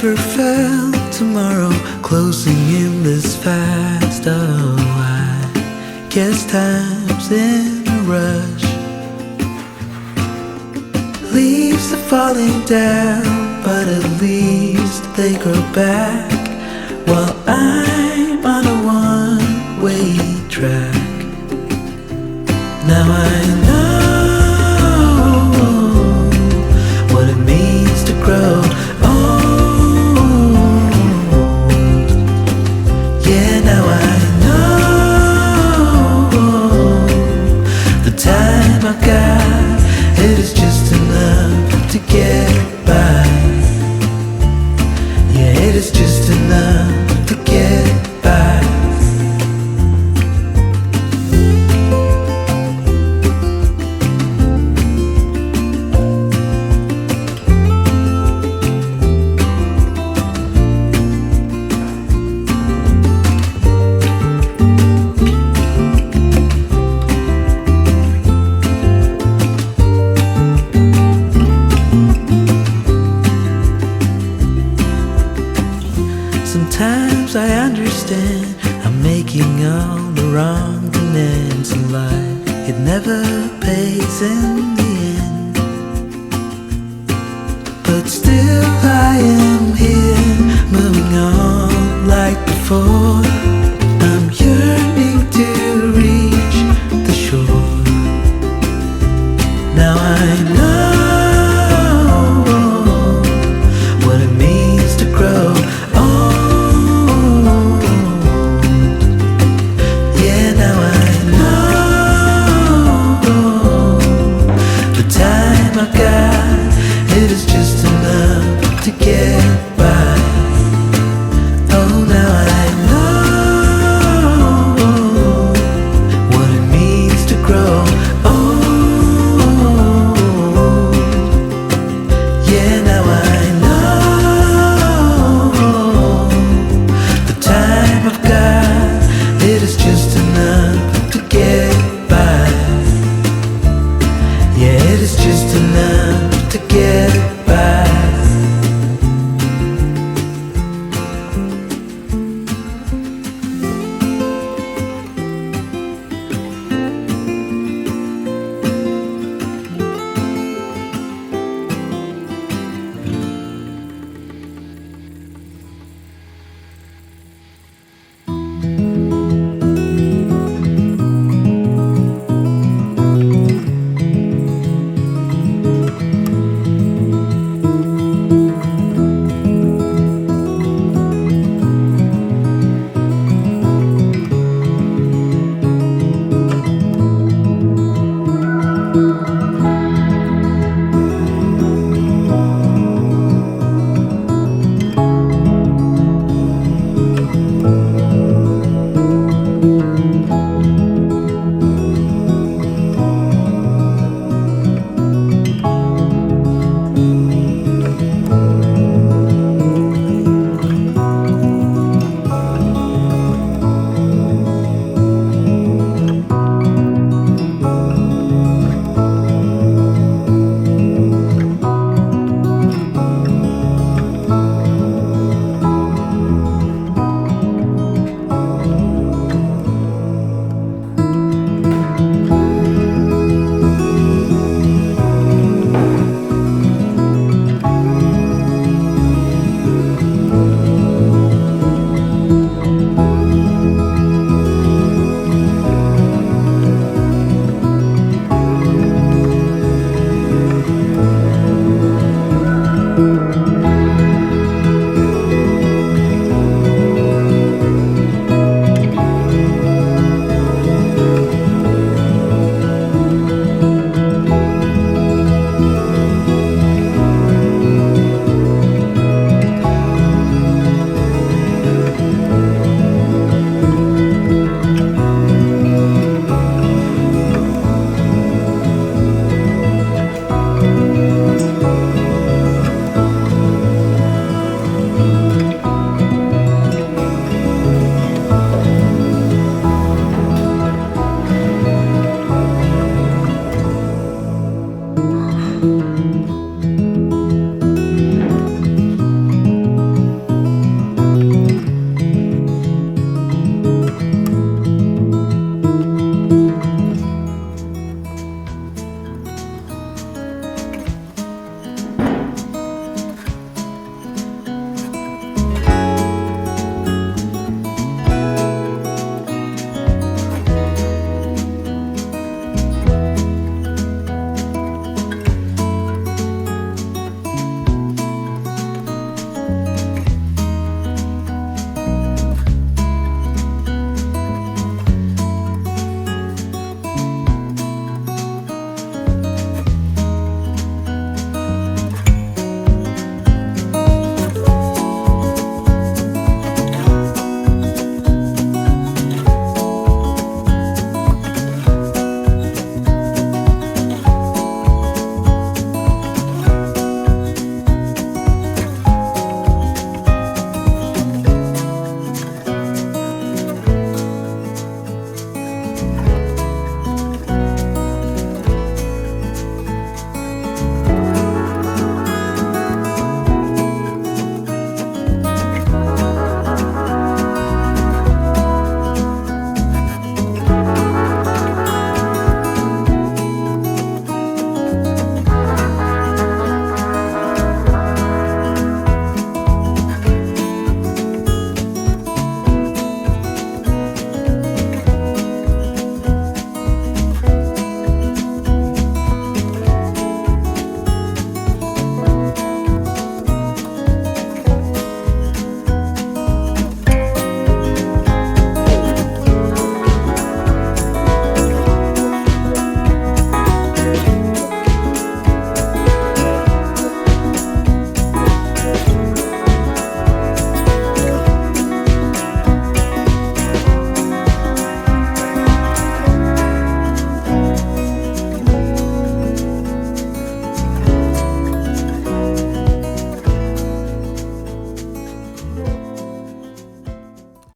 never felt tomorrow closing in this fast. Oh, I guess time's in a rush. Leaves are falling down, but at least they grow back, while I'm on a one-way track. Now I know what it means to grow old. Yeah, now I know the time I got, it is just enough to get by. Yeah, it is just enough to get by. Sometimes I understand I'm making all the wrong demands in life. It never pays in the end, but still I am here, moving on.